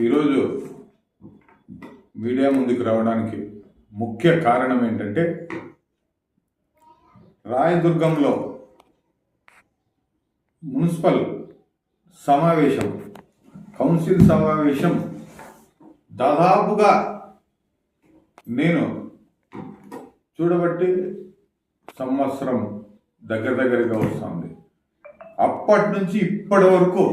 ఈరోజు మీడియా ముందుకు రావడానికి ముఖ్య కారణం ఏంటంటే రాయదుర్గంలో మున్సిపల్ సమావేశం, కౌన్సిల్ సమావేశం దాదాపుగా నేను చూడబట్టి సంవత్సరం దగ్గరగా వస్తుంది. అప్పటి నుంచి ఇప్పటి వరకు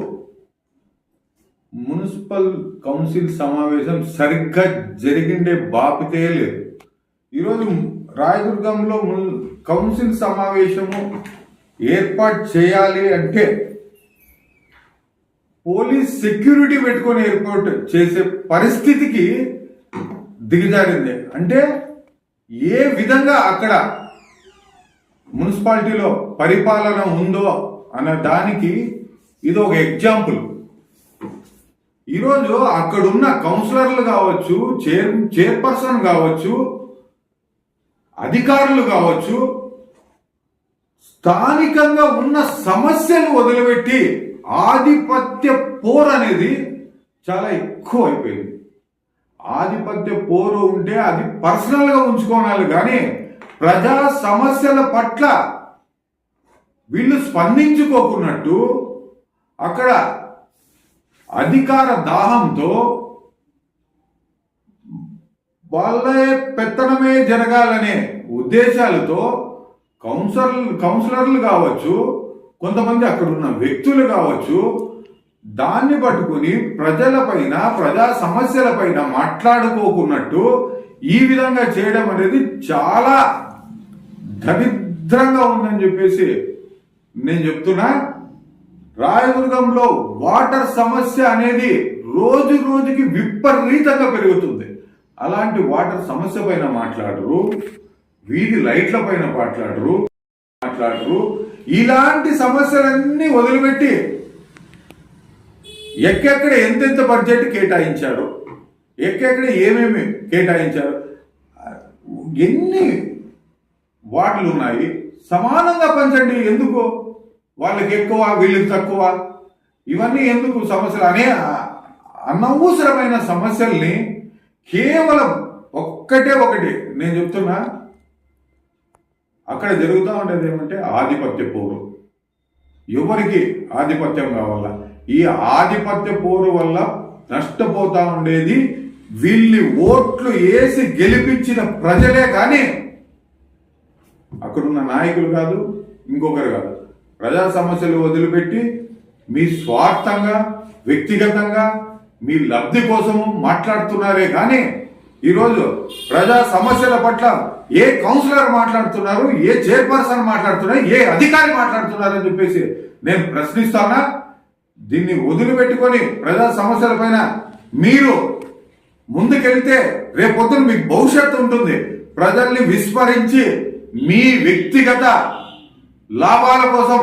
మున్సిపల్ కౌన్సిల్ సమావేశం సరిగ్గా జరిగిండే బాపితే లేదు. ఈరోజు రాయదుర్గంలో కౌన్సిల్ సమావేశము ఏర్పాటు చేయాలి అంటే పోలీస్ సెక్యూరిటీ పెట్టుకొని ఏర్పాటు చేసే పరిస్థితికి దిగజారింది. అంటే ఏ విధంగా అక్కడ మున్సిపాలిటీలో పరిపాలన ఉందో అన్న దానికి ఇది ఒక ఎగ్జాంపుల్. ఈరోజు అక్కడున్న కౌన్సిలర్లు కావచ్చు, చైర్పర్సన్ కావచ్చు, అధికారులు కావచ్చు, స్థానికంగా ఉన్న సమస్యలు వదిలిపెట్టి ఆధిపత్య పోరు అనేది చాలా ఎక్కువ అయిపోయింది. ఆధిపత్య పోరు ఉంటే అది పర్సనల్గా ఉంచుకోవాలి, కానీ ప్రజా సమస్యల పట్ల వీళ్ళు స్పందించుకోకున్నట్టు అక్కడ అధికార దాహంతో వాళ్ళే పెత్తనమే జరగాలనే ఉద్దేశాలతో కౌన్సిలర్లు కావచ్చు, కొంతమంది అక్కడ ఉన్న వ్యక్తులు కావచ్చు, దాన్ని పట్టుకుని ప్రజలపైన, ప్రజా సమస్యలపైన మాట్లాడుకోకున్నట్టు ఈ విధంగా చేయడం అనేది చాలా దరిద్రంగా ఉందని చెప్పేసి నేను చెప్తున్నా. రాయదుర్గంలో వాటర్ సమస్య అనేది రోజు రోజుకి విపరీతంగా పెరుగుతుంది. అలాంటి వాటర్ సమస్య పైన మాట్లాడరు, వీధి లైట్ల పైన మాట్లాడరు. ఇలాంటి సమస్యలన్నీ వదిలిపెట్టి ఎక్కడెక్కడ ఎంతెంత బడ్జెట్ కేటాయించారు, ఎక్కడెక్కడ ఏమేమి కేటాయించారు, ఎన్ని వార్డులు ఉన్నాయి, సమానంగా పంచండి. ఎందుకు వాళ్ళకి ఎక్కువ వీళ్ళకి తక్కువ, ఇవన్నీ ఎందుకు సమస్యలు అనే అనవసరమైన సమస్యల్ని కేవలం ఒకటి నేను చెప్తున్నా. అక్కడ జరుగుతూ ఉండేది ఏమంటే ఆధిపత్య పోరు. ఎవరికి ఆధిపత్యం కావాలా? ఈ ఆధిపత్య పోరు వల్ల నష్టపోతా ఉండేది వీళ్ళని ఓట్లు వేసి గెలిపించిన ప్రజలే, కానీ అక్కడున్న నాయకులు కాదు, ఇంకొకరు కాదు. ప్రజా సమస్యలు వదిలిపెట్టి మీ స్వార్థంగా, వ్యక్తిగతంగా మీ లబ్ధి కోసము మాట్లాడుతున్నారే కానీ ఈరోజు ప్రజా సమస్యల పట్ల ఏ కౌన్సిలర్ మాట్లాడుతున్నారు, ఏ చైర్పర్సన్ మాట్లాడుతున్నారు, ఏ అధికారి మాట్లాడుతున్నారు అని చెప్పేసి నేను ప్రశ్నిస్తానా. దీన్ని వదిలిపెట్టుకొని ప్రజా సమస్యల పైన మీరు ముందుకెళ్తే రేపొద్దున మీకు భవిష్యత్తు ఉంటుంది. ప్రజల్ని విస్మరించి మీ వ్యక్తిగత లాభాల కోసం,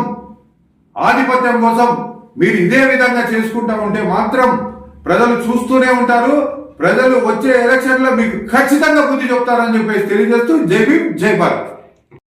ఆధిపత్యం కోసం మీరు ఇదే విధంగా చేసుకుంటా ఉంటే మాత్రం ప్రజలు చూస్తూనే ఉంటారు. ప్రజలు వచ్చే ఎలక్షన్లో మీకు ఖచ్చితంగా బుద్ధి చెప్తారని చెప్పేసి తెలియజేస్తూ జై భీమ్, జై భారత్.